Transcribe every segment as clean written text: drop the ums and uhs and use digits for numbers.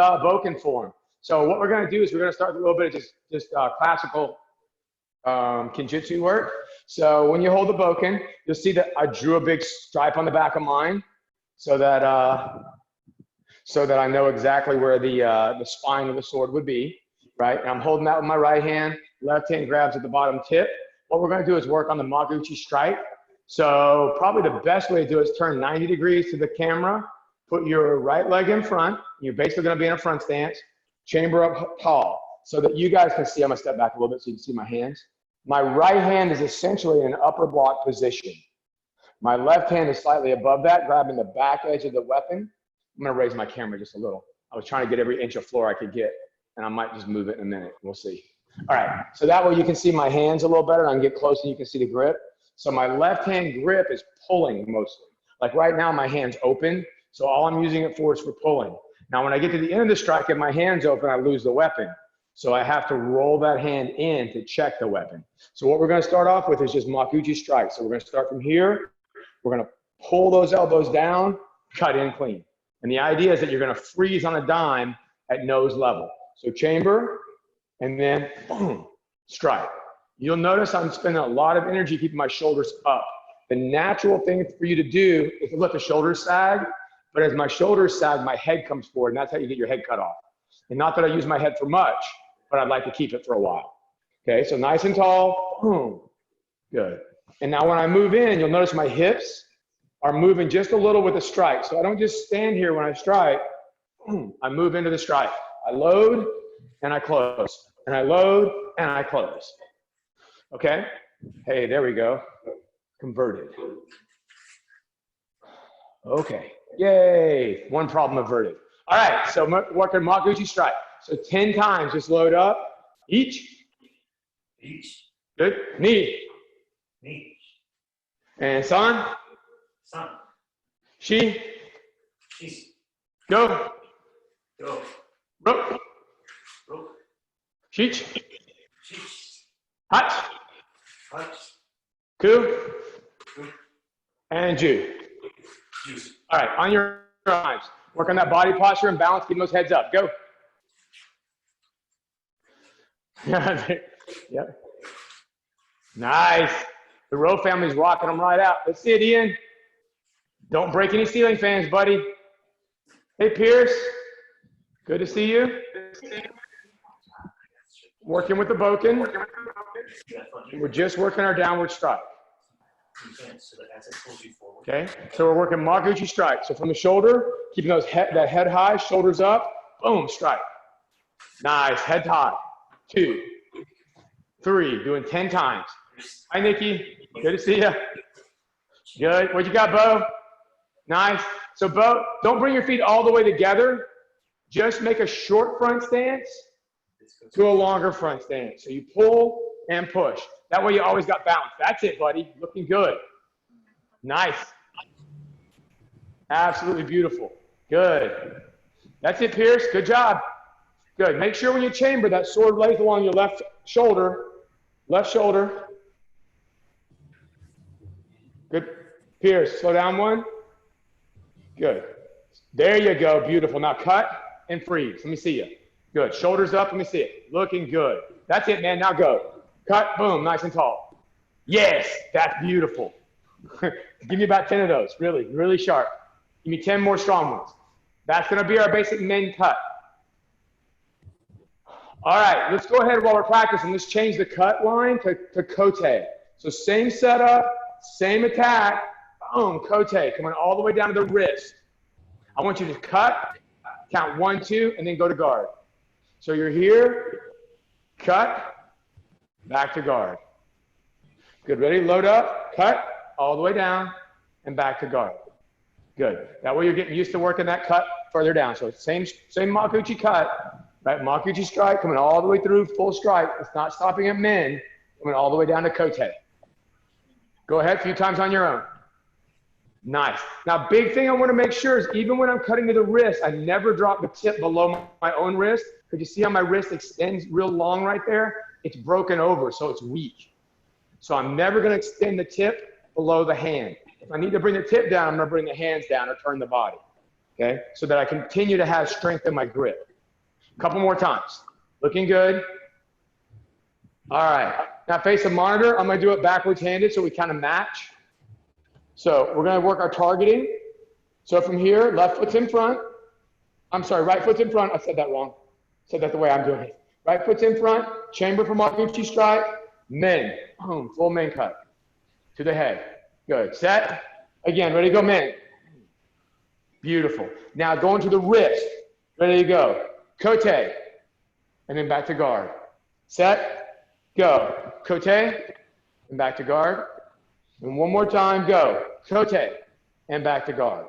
Boken form. So what we're going to do is we're going to start with a little bit of just classical Kinjutsu work. So when you hold the Boken, you'll see that I drew a big stripe on the back of mine so that I know exactly where the spine of the sword would be, right? And I'm holding that with my right hand. Left hand grabs at the bottom tip. What we're going to do is work on the Makuuchi strike. So probably the best way to do it is turn 90 degrees to the camera. Put your right leg in front. You're basically going to be in a front stance. Chamber up tall so that you guys can see. I'm going to step back a little bit so you can see my hands. My right hand is essentially in an upper block position. My left hand is slightly above that, grabbing the back edge of the weapon. I'm going to raise my camera just a little. I was trying to get every inch of floor I could get, and I might just move it in a minute. We'll see. All right, so that way you can see my hands a little better, and I can get close and you can see the grip. So my left hand grip is pulling mostly. Like right now, my hand's open, so all I'm using it for is for pulling. Now, when I get to the end of the strike, if my hand's open, I lose the weapon. So I have to roll that hand in to check the weapon. So what we're going to start off with is just Makuuchi strike. So we're going to start from here. We're going to pull those elbows down, cut in clean. And the idea is that you're going to freeze on a dime at nose level. So chamber, and then boom, strike. You'll notice I'm spending a lot of energy keeping my shoulders up. The natural thing for you to do is to let the shoulders sag, but as my shoulders sag, my head comes forward, and that's how you get your head cut off. And not that I use my head for much, but I'd like to keep it for a while. Okay, so nice and tall, boom, good. And now when I move in, you'll notice my hips are moving just a little with the strike. So I don't just stand here when I strike, boom, I move into the strike. I load and I close, and I load and I close. Okay, hey, there we go, converted. Okay, yay, one problem averted. All right, so working Makuuchi strike. So 10 times, just load up. Each. Each. Good. Knee. Knee. And san. San. Shi. Shi. Go. Go. Rope. Rope. Shich. Shich. Hach. Hach. Ku. Ku. And Ju. Juice. All right, on your arms. Work on that body posture and balance, keep those heads up. Go. Yep. Nice. The Rowe family's rocking them right out. Let's see it, Ian. Don't break any ceiling fans, buddy. Hey, Pierce. Good to see you. Working with the Boken. We're just working our downward strike. Okay, so we're working Makuuchi strike. So from the shoulder, keeping that head high, shoulders up, boom, strike. Nice, head high. 2, 3, doing 10 times. Hi, Nikki. Good to see you. Good. What you got, Bo? Nice. So, Bo, don't bring your feet all the way together. Just make a short front stance to a longer front stance. So you pull and push. That way you always got balance. That's it, buddy. Looking good. Nice. Absolutely beautiful. Good. That's it, Pierce. Good job. Good. Make sure when you chamber, that sword lays along your left shoulder. Left shoulder. Good. Pierce, slow down one. Good. There you go. Beautiful. Now cut and freeze. Let me see you. Good. Shoulders up. Let me see it. Looking good. That's it, man. Now go. Cut. Boom. Nice and tall. Yes. That's beautiful. Give me about 10 of those. Really, really sharp. Give me 10 more strong ones. That's going to be our basic men cut. All right. Let's go ahead while we're practicing. Let's change the cut line to kote. So same setup, same attack. Boom. Kote. Coming all the way down to the wrist. I want you to cut, count 1, 2, and then go to guard. So you're here, cut, back to guard. Good, ready? Load up, cut, all the way down, and back to guard. Good. That way you're getting used to working that cut further down. So same Makuuchi cut, right? Makuuchi strike, coming all the way through, full strike. It's not stopping at men, coming all the way down to kote. Go ahead, a few times on your own. Nice. Now, big thing I want to make sure is even when I'm cutting to the wrist, I never drop the tip below my own wrist. Because you see how my wrist extends real long right there? It's broken over, so it's weak. So I'm never going to extend the tip below the hand. If I need to bring the tip down, I'm going to bring the hands down or turn the body. Okay? So that I continue to have strength in my grip. Couple more times. Looking good. All right. Now face the monitor. I'm going to do it backwards handed so we kind of match. So we're going to work our targeting. So from here, left foot's in front. I'm sorry, right foot's in front. I said that wrong. I said that the way I'm doing it. Right foot's in front. Chamber for Makuuchi strike. Men. Boom. Full men cut. To the head. Good. Set. Again. Ready to go, men. Beautiful. Now going to the wrist. Ready to go. Kote. And then back to guard. Set. Go. Kote. And back to guard. And one more time. Go. Kote. And back to guard.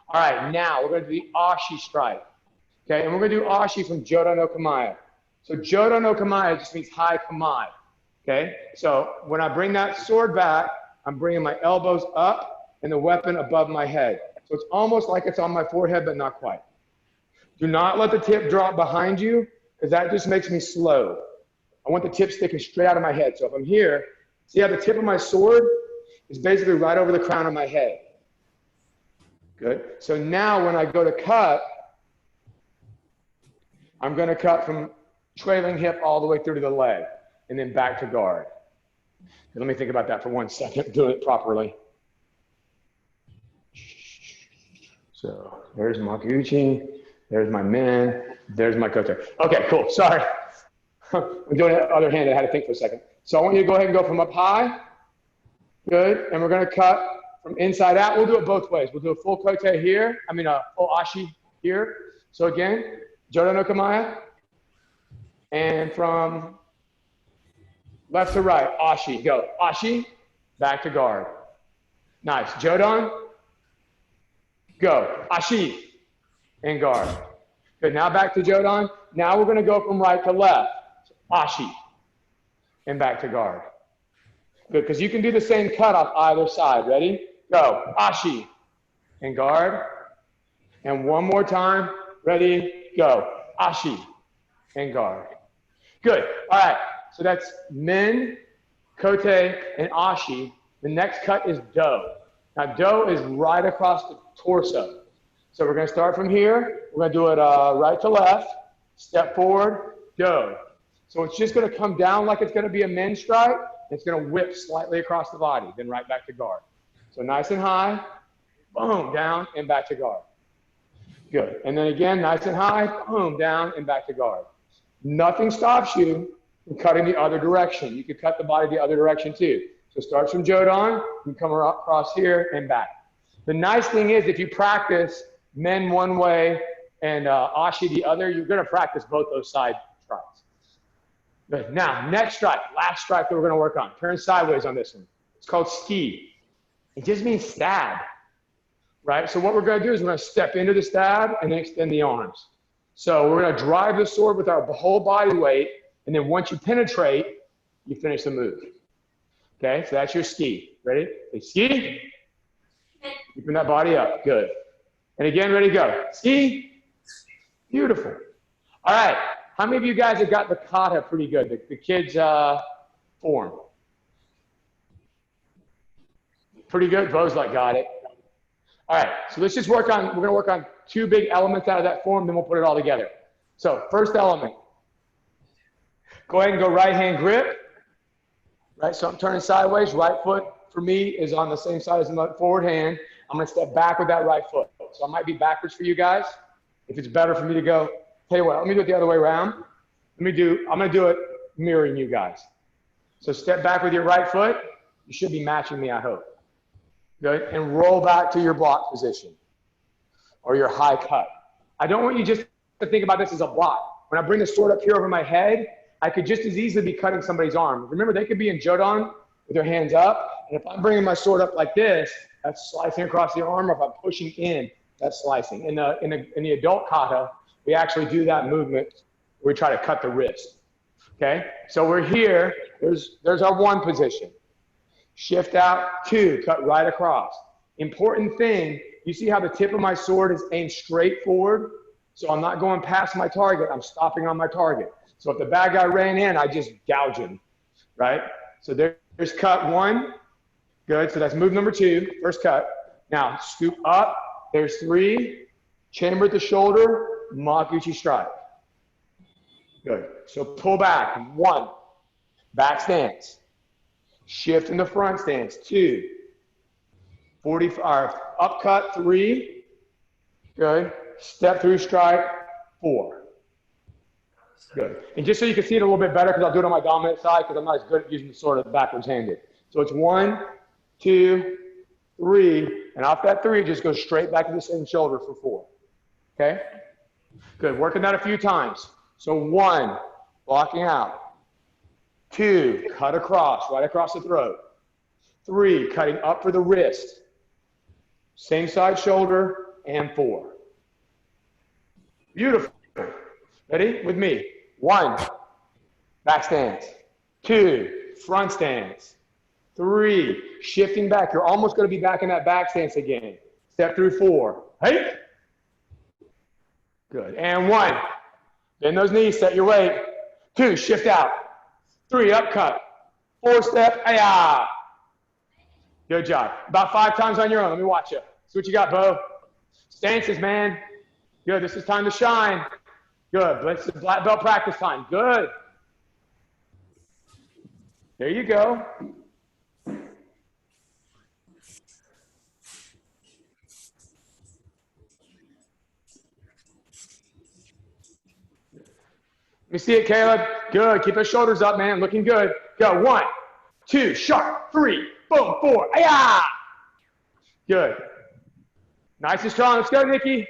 All right. Now we're going to do the Ashi strike. Okay. And we're going to do Ashi from Jodo no Kamae. So Jodo no Kamae just means high kamae. Okay. So when I bring that sword back, I'm bringing my elbows up and the weapon above my head. So it's almost like it's on my forehead, but not quite. Do not let the tip drop behind you because that just makes me slow. I want the tip sticking straight out of my head. So if I'm here, see how the tip of my sword is basically right over the crown of my head. Good. So now when I go to cut, I'm going to cut from trailing hip all the way through to the leg and then back to guard. Let me think about that for 1 second, doing it properly. So there's Makuuchi, there's my men, there's my kote. Okay, cool, sorry. I'm doing it other hand, I had to think for a second. So I want you to go ahead and go from up high. Good, and we're gonna cut from inside out. We'll do it both ways. We'll do a full kote here, a full ashi here. So again, Jodo no Kamae. And from left to right, ashi, go. Ashi, back to guard. Nice, Jodon. Go. Ashi and guard. Good. Now back to Jodon. Now we're going to go from right to left. Ashi and back to guard. Good. Because you can do the same cut off either side. Ready? Go. Ashi and guard. And one more time. Ready? Go. Ashi and guard. Good. All right. So that's men, kote, and ashi. The next cut is do. Now, do is right across the torso. So we're going to start from here. We're going to do it right to left, step forward, do. So it's just going to come down like it's going to be a men strike. It's going to whip slightly across the body, then right back to guard. So nice and high, boom, down and back to guard. Good. And then again, nice and high, boom, down and back to guard. Nothing stops you from cutting the other direction. You could cut the body the other direction too. So start from Jodon, you come across here and back. The nice thing is if you practice men one way and ashi the other, you're going to practice both those side strikes. Good. Now, next strike, last strike that we're going to work on. Turn sideways on this one. It's called ski. It just means stab, right? So what we're going to do is we're going to step into the stab and then extend the arms. So we're going to drive the sword with our whole body weight, and then once you penetrate, you finish the move. Okay, so that's your ski. Ready? Say ski. Keeping that body up. Good. And again, ready to go. Ski. Beautiful. All right. How many of you guys have got the kata pretty good? The kids' form. Pretty good. Bozlak got it. All right. So let's just work on, we're going to work on two big elements out of that form, then we'll put it all together. So first element. Go ahead and go right hand grip. Right, so I'm turning sideways. Right foot for me is on the same side as the forward hand. I'm going to step back with that right foot. So I might be backwards for you guys. If it's better for me to go, tell you what, let me do it the other way around. I'm going to do it mirroring you guys. So step back with your right foot. You should be matching me, I hope. Good, and roll back to your block position or your high cut. I don't want you just to think about this as a block. When I bring the sword up here over my head, I could just as easily be cutting somebody's arm. Remember, they could be in Jodon with their hands up. And if I'm bringing my sword up like this, that's slicing across the arm. Or if I'm pushing in, that's slicing. In the adult kata, we actually do that movement where we try to cut the wrist. Okay? So we're here. There's our one position. Shift out, two, cut right across. Important thing, you see how the tip of my sword is aimed straight forward? So I'm not going past my target. I'm stopping on my target. So if the bad guy ran in, I just gouge him, right? So there's cut one. Good, so that's move number two, first cut. Now scoop up, there's three, chamber at the shoulder, Makuuchi strike. Good. So pull back. 1. Back stance. Shift into front stance. 2. 45. Upcut. 3. Good. Step through strike. 4. Good. And just so you can see it a little bit better, because I'll do it on my dominant side, because I'm not as good at using the sword as backwards handed. So it's 1, 2, 3, and off that 3, just go straight back to the same shoulder for 4. Okay? Good. Working that a few times. So 1, blocking out. 2, cut across, right across the throat. 3, cutting up for the wrist. Same side shoulder, and 4. Beautiful. Ready? With me. 1, back stance. 2, front stance. 3, shifting back. You're almost going to be back in that back stance again. Step through 4. Hey. Good. And 1. Bend those knees, set your weight. 2, shift out. 3, upcut. 4, step. Ay-ah. Good job. About 5 times on your own. Let me watch you. See what you got, Bo. Stances, man. Good. This is time to shine. Good. This is black belt practice time. Good. There you go. Let me see it, Caleb. Good. Keep those shoulders up, man. Looking good. Go. 1, 2, sharp. 3, boom, 4. Ay-ah. Good. Nice and strong. Let's go, Nikki.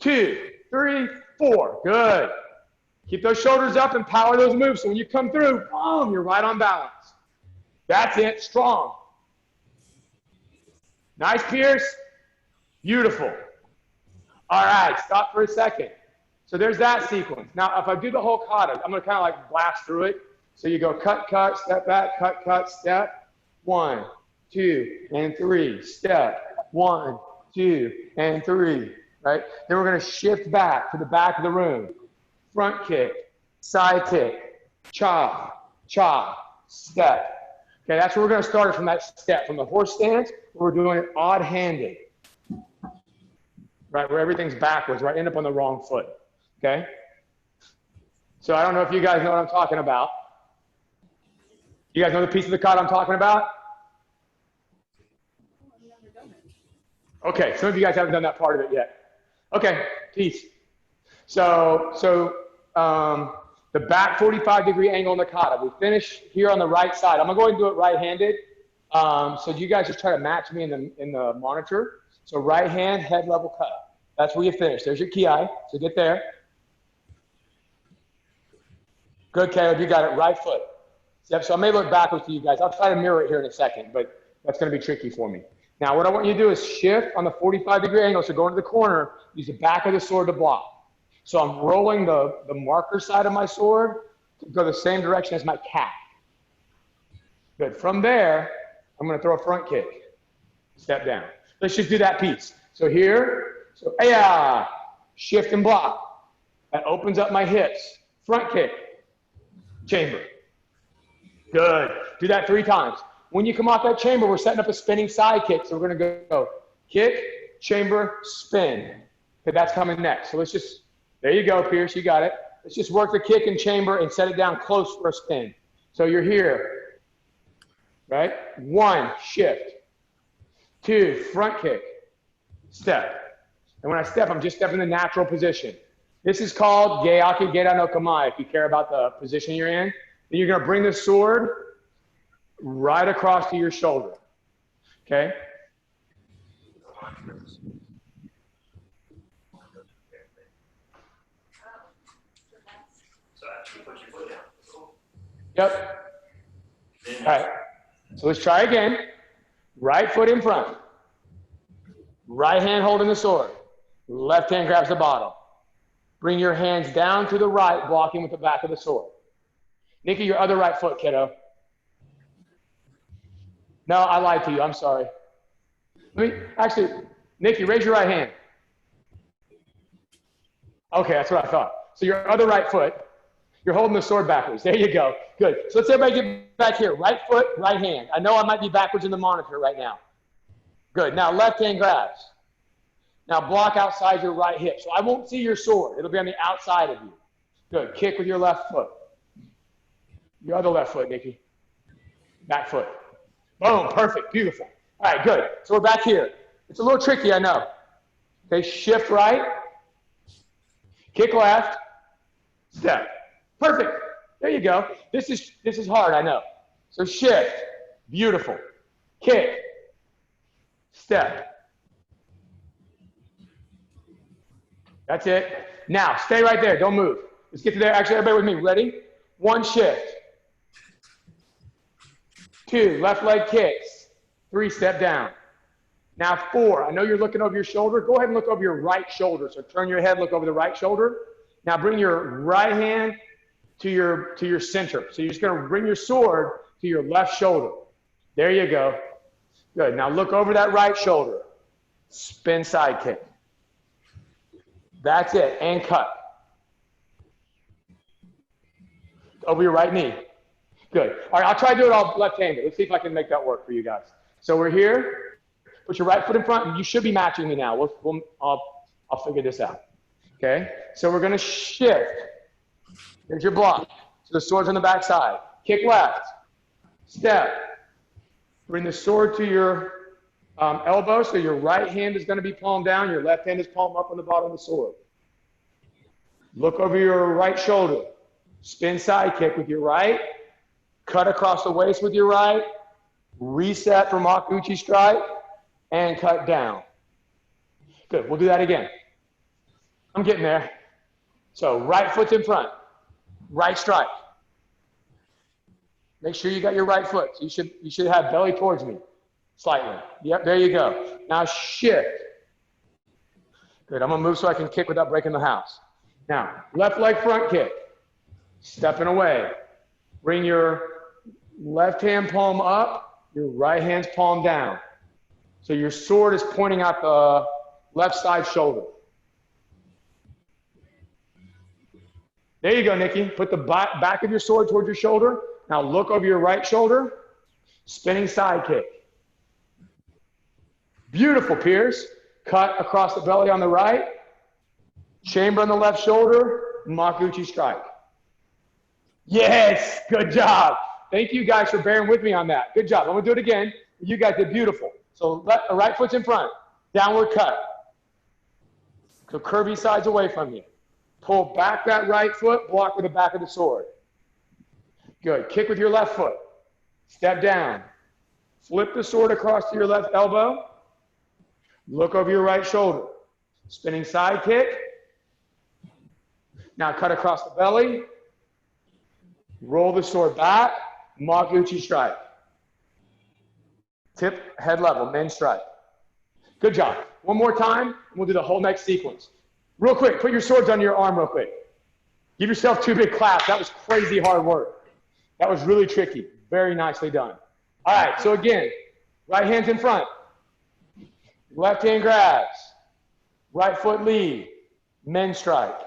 2, 3, 4. Good. Keep those shoulders up and power those moves. So when you come through, boom, you're right on balance. That's it. Strong. Nice, Pierce. Beautiful. All right. Stop for a second. So there's that sequence. Now, if I do the whole kata, I'm going to kind of like blast through it. So you go cut, cut, step back, cut, step. 1, 2, and 3. Step. 1, 2, and 3. Right? Then we're going to shift back to the back of the room. Front kick, side kick, chop, chop, step. Okay, that's where we're going to start from that step. From the horse stance, we're doing it odd-handed. Right, where everything's backwards, right? End up on the wrong foot. Okay? So I don't know if you guys know what I'm talking about. You guys know the piece of the kata I'm talking about? Okay, some of you guys haven't done that part of it yet. Okay, peace. So the back 45-degree angle in the kata. We finish here on the right side. I'm gonna go ahead and do it right-handed. So you guys just try to match me in the monitor. So right hand, head level cut. That's where you finish. There's your ki. So get there. Good, Caleb. You got it. Right foot. Yep. So I may look backwards to you guys. I'll try to mirror it here in a second, but that's going to be tricky for me. Now, what I want you to do is shift on the 45-degree angle. So go into the corner. Use the back of the sword to block. So I'm rolling the marker side of my sword to go the same direction as my cap. Good. From there, I'm going to throw a front kick. Step down. Let's just do that piece. So here, so yeah, shift and block. That opens up my hips. Front kick. Chamber. Good. Do that 3 times. When you come off that chamber, we're setting up a spinning side kick. So we're going to go kick, chamber, spin. Okay, that's coming next. So let's just, there you go, Pierce. You got it. Let's just work the kick and chamber and set it down close for a spin. So you're here, right? 1, shift. 2, front kick, step. And when I step, I'm just stepping in the natural position. This is called Geaki Geira no Kamae, if you care about the position you're in. Then you're going to bring the sword right across to your shoulder. Okay? Yep. All right. So let's try again. Right foot in front. Right hand holding the sword. Left hand grabs the bottle. Bring your hands down to the right, blocking with the back of the sword. Nikki, your other right foot, kiddo. No, I lied to you. I'm sorry. Actually, Nikki, raise your right hand. Okay, that's what I thought. So your other right foot, you're holding the sword backwards. There you go. Good. So let's everybody get back here. Right foot, right hand. I know I might be backwards in the monitor right now. Good. Now left hand grabs. Now block outside your right hip. So I won't see your sword. It'll be on the outside of you. Good. Kick with your left foot. Your other left foot, Nikki. Back foot. Boom. Perfect. Beautiful. All right, good. So we're back here. It's a little tricky, I know. Okay, shift right. Kick left. Step. Perfect. There you go. This is hard, I know. So shift. Beautiful. Kick. Step. That's it. Now, stay right there. Don't move. Let's get to there. Actually, everybody with me. Ready? 1 shift. 2, left leg kicks. 3, step down. Now 4, I know you're looking over your shoulder. Go ahead and look over your right shoulder. So turn your head, look over the right shoulder. Now bring your right hand to your center. So you're just gonna bring your sword to your left shoulder. There you go. Good. Now look over that right shoulder. Spin side kick. That's it. And cut. Over your right knee. Good. All right, I'll try to do it all left-handed. Let's see if I can make that work for you guys. So we're here. Put your right foot in front. You should be matching me now. I'll figure this out. Okay? So we're going to shift. Here's your block. So the sword's on the back side. Kick left. Step. Bring the sword to your elbow. So your right hand is going to be palm down. Your left hand is palm up on the bottom of the sword. Look over your right shoulder. Spin side kick with your right. Cut across the waist with your right. Reset for Makuuchi strike. And cut down. Good. We'll do that again. I'm getting there. So right foot's in front. Right strike. Make sure you got your right foot. You should have belly towards me. Slightly. Yep, there you go. Now shift. Good. I'm going to move so I can kick without breaking the house. Now, left leg front kick. Stepping away. Bring your left hand palm up, your right hand's palm down. So your sword is pointing out the left side shoulder. There you go, Nikki. Put the back of your sword towards your shoulder. Now look over your right shoulder. Spinning side kick. Beautiful, Pierce. Cut across the belly on the right. Chamber on the left shoulder. Makuuchi strike. Yes, good job. Thank you guys for bearing with me on that. Good job. I'm going to do it again. You guys did beautiful. So right foot's in front. Downward cut. So curvy sides away from you. Pull back that right foot. Block with the back of the sword. Good. Kick with your left foot. Step down. Flip the sword across to your left elbow. Look over your right shoulder. Spinning side kick. Now cut across the belly. Roll the sword back. Makuuchi strike. Tip head level, men strike. Good job. One more time, and we'll do the whole next sequence. Real quick, put your swords under your arm real quick. Give yourself 2 big claps. That was crazy hard work. That was really tricky. Very nicely done. All right, so again, right hand's in front. Left hand grabs. Right foot lead. Men strike.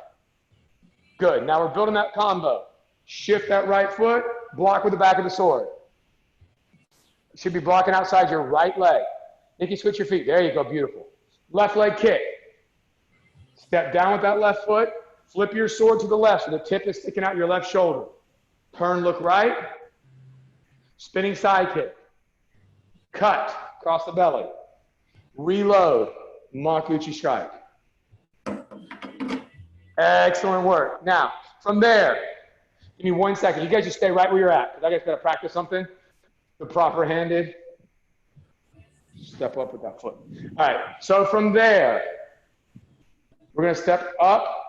Good. Now we're building that combo. Shift that right foot. Block with the back of the sword. Should be blocking outside your right leg. Nikki, switch your feet. There you go. Beautiful. Left leg kick. Step down with that left foot. Flip your sword to the left so the tip is sticking out your left shoulder. Turn, look right. Spinning side kick. Cut across the belly. Reload. Makuuchi strike. Excellent work. Now, from there, give me 1 second. You guys just stay right where you're at, because I guys got to practice something. The proper handed. Step up with that foot. All right, so from there, we're going to step up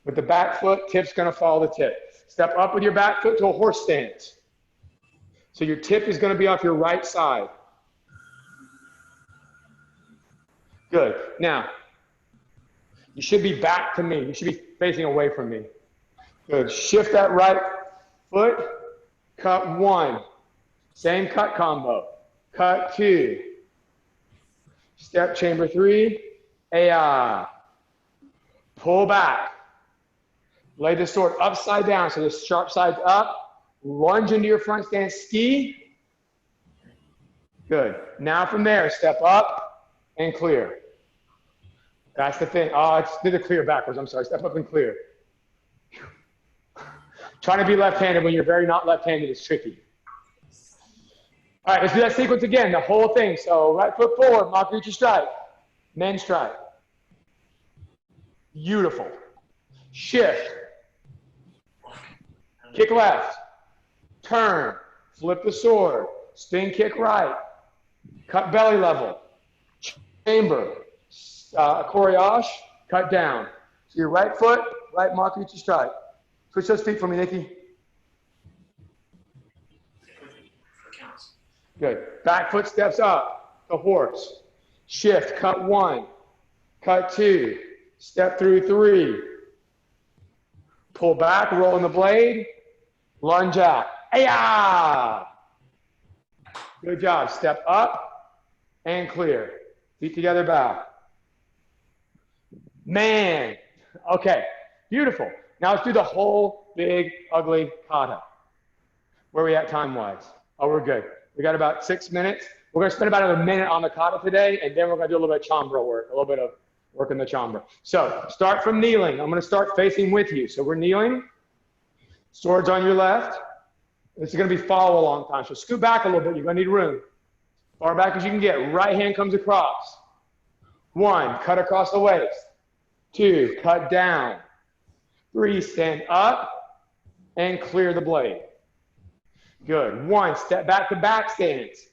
with the back foot. Tip's going to follow the tip. Step up with your back foot to a horse stance. So your tip is going to be off your right side. Good. Now, you should be back to me. You should be facing away from me. Good. Shift that right foot. Cut 1. Same cut combo. Cut 2. Step chamber 3. AI. Pull back. Lay the sword upside down so the sharp side's up. Lunge into your front stance. Ski. Good. Now from there, step up and clear. That's the thing. Oh, I did it clear backwards. I'm sorry. Step up and clear. Trying to be left-handed when you're very not left-handed is tricky. All right, let's do that sequence again, the whole thing. So right foot forward, Makuuchi strike, men strike. Beautiful. Shift. Kick left. Turn. Flip the sword. Spin kick right. Cut belly level. Chamber. Koreash. Cut down. So your right foot, right Makuuchi strike. Switch those feet for me, Nikki. Good. Back foot steps up. The horse. Shift. Cut 1. Cut 2. Step through 3. Pull back. Roll in the blade. Lunge out. Ay-ya! Good job. Step up and clear. Feet together, bow. Man. Okay. Beautiful. Now let's do the whole big, ugly kata. Where are we at time-wise? Oh, we're good. We got about 6 minutes. We're going to spend about a minute on the kata today, and then we're going to do a little bit of chambra work, a little bit of work in the chambra. So start from kneeling. I'm going to start facing with you. So we're kneeling. Swords on your left. This is going to be follow along time. So scoot back a little bit. You're going to need room. Far back as you can get. Right hand comes across. 1, cut across the waist. 2, cut down. 3, stand up and clear the blade. Good. 1, step back to back stance.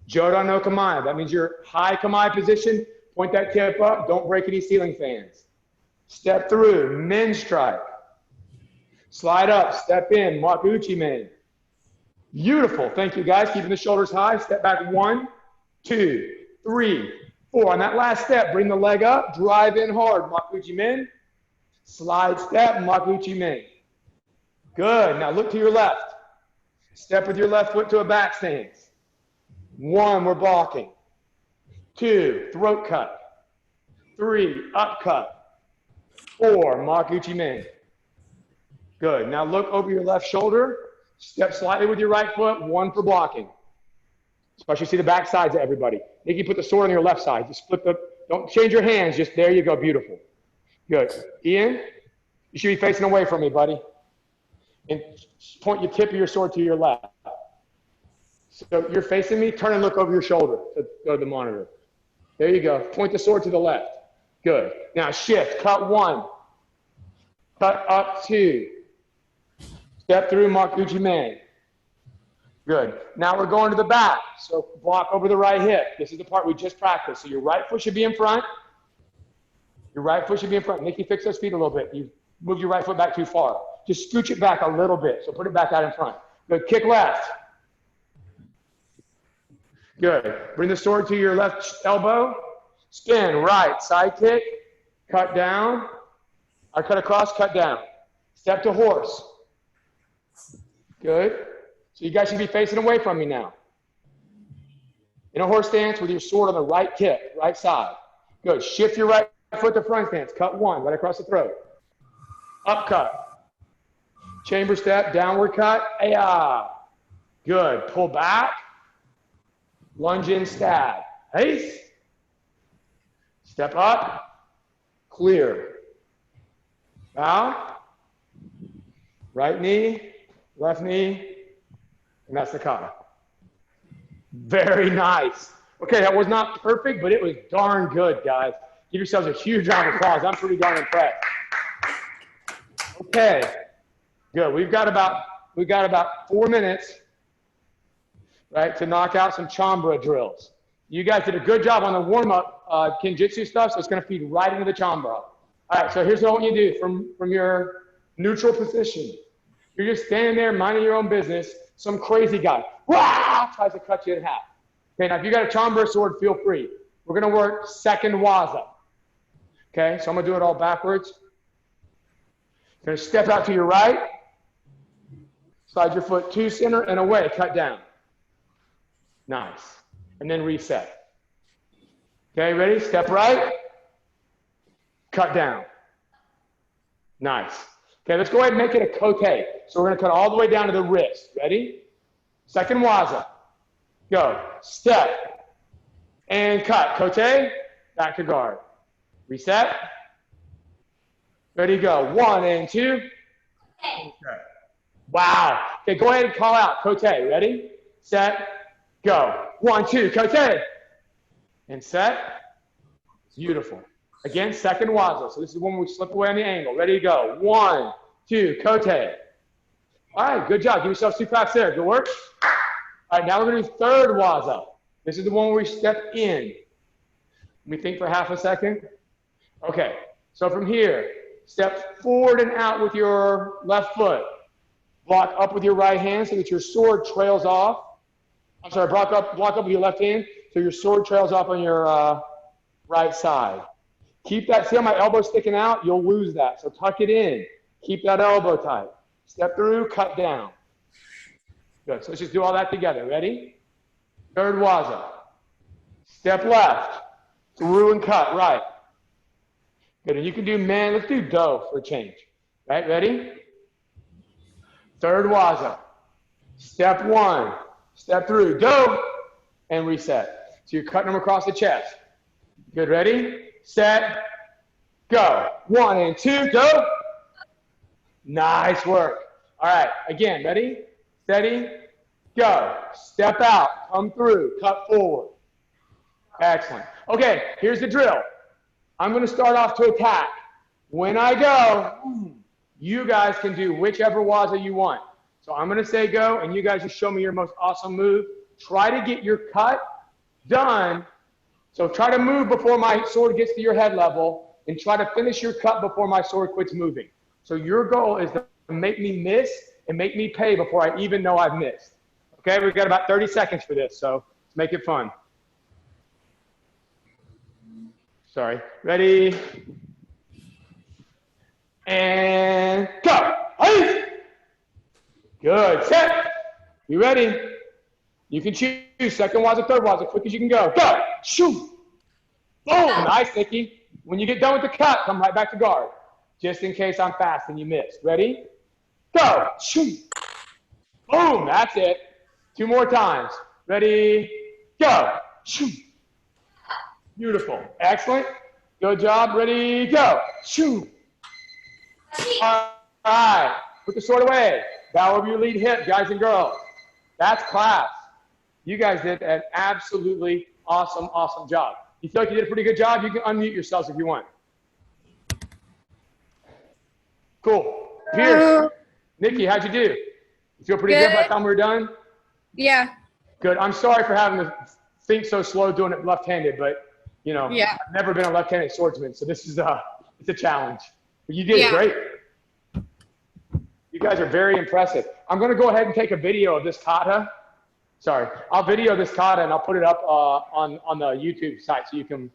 Jodo no kamae. That means your high kamae position. Point that tip up. Don't break any ceiling fans. Step through. Men strike. Slide up. Step in. Makuuchi men. Beautiful. Thank you, guys. Keeping the shoulders high. Step back. 1, 2, 3, 4. On that last step, bring the leg up. Drive in hard. Makuuchi men. Slide step. Makuuchi men. Good. Now look to your left. Step with your left foot to a back stance. 1, we're blocking. 2, throat cut. 3, up cut. 4, Makuuchi men. Good. Now look over your left shoulder. Step slightly with your right foot. 1 for blocking. Especially see the back sides of everybody. Nikki, put the sword on your left side. Just flip the, don't change your hands. Just there you go. Beautiful. Good. Ian, you should be facing away from me, buddy. And point your tip of your sword to your left. So you're facing me, turn and look over your shoulder to go to the monitor. There you go. Point the sword to the left. Good. Now shift, cut 1. Cut up 2. Step through Makuuchi men. Good. Now we're going to the back. So block over the right hip. This is the part we just practiced. So your right foot should be in front. Your right foot should be in front. Nikki, fix those feet a little bit. You moved your right foot back too far. Just scooch it back a little bit. So put it back out in front. Good. Kick left. Good. Bring the sword to your left elbow. Spin right. Side kick. Cut down. Or cut across, cut down. Step to horse. Good. So you guys should be facing away from me now. In a horse stance with your sword on the right tip, right side. Good. Shift your right foot to front stance. Cut 1, right across the throat. Up cut. Chamber step, downward cut. Ay-ya. Good. Pull back. Lunge in, stab. Haste. Step up. Clear. Bow. Right knee, left knee, and that's the kata. Very nice. Okay, that was not perfect, but it was darn good, guys. Give yourselves a huge round of applause. I'm pretty darn impressed. Okay, good. We've got about 4 minutes, right, to knock out some chambra drills. You guys did a good job on the warm-up Kinjutsu stuff, so it's going to feed right into the chambra. All right, so here's what I want you to do from your neutral position. You're just standing there minding your own business. Some crazy guy tries to cut you in half. Okay, now if you got a chambra sword, feel free. We're going to work second waza. Okay, so I'm going to do it all backwards. You're going to step out to your right. Slide your foot to center and away. Cut down. Nice. And then reset. Okay, ready? Step right. Cut down. Nice. Okay, let's go ahead and make it a kote. So we're going to cut all the way down to the wrist. Ready? Second waza. Go. Step. And cut. Kote. Back to guard. Reset. Ready, go. 1 and 2. Okay. Wow. Okay, go ahead and call out. Kote. Ready, set, go. 1, 2, Kote. And set. Beautiful. Again, second waza. So this is when we slip away on the angle. Ready to go. 1, 2, Kote. All right, good job. Give yourself 2 claps there. Good work. All right, now we're going to do third waza. This is the one where we step in. Let me think for half a second. Okay, so from here, step forward and out with your left foot. Block up with your right hand so that your sword trails off. I'm sorry, block up with your left hand so your sword trails off on your right side. Keep that, see how my elbow's sticking out? You'll lose that, so tuck it in. Keep that elbow tight. Step through, cut down. Good, so let's just do all that together. Ready? Third waza. Step left, through and cut, right. Good, and you can do man, let's do do for a change. Right, ready? Third waza. Step 1, step through, do, and reset. So you're cutting them across the chest. Good, ready? Set, go. 1 and 2, do. Nice work. All right, again, ready? Steady, go. Step out, come through, cut forward. Excellent. Okay, here's the drill. I'm going to start off to attack. When I go, you guys can do whichever waza you want. So I'm going to say go, and you guys just show me your most awesome move. Try to get your cut done. So try to move before my sword gets to your head level, and try to finish your cut before my sword quits moving. So your goal is to make me miss and make me pay before I even know I've missed. Okay, we've got about 30 seconds for this, so let's make it fun. Sorry. Ready? And go. Hey! Good. Set. You ready? You can choose second waza, third waza, quick as you can go. Go. Shoot. Boom. Nice, Nikki. When you get done with the cut, come right back to guard. Just in case I'm fast and you miss. Ready? Go. Shoot. Boom. That's it. 2 more times. Ready? Go. Shoot. Beautiful. Excellent. Good job. Ready? Go. Shoot. All right. Put the sword away. Bow over your lead hip, guys and girls. That's class. You guys did an absolutely awesome, awesome job. You feel like you did a pretty good job? You can unmute yourselves if you want. Cool. Pierce. Nikki, how'd you do? You feel pretty good by the time we're done? Yeah. Good. I'm sorry for having to think so slow doing it left-handed, but you know, Yeah. I've never been a left-handed swordsman, so this is it's a challenge. But you did great. You guys are very impressive. I'm going to go ahead and take a video of this kata. Sorry, I'll video this kata and I'll put it up on the YouTube site so you can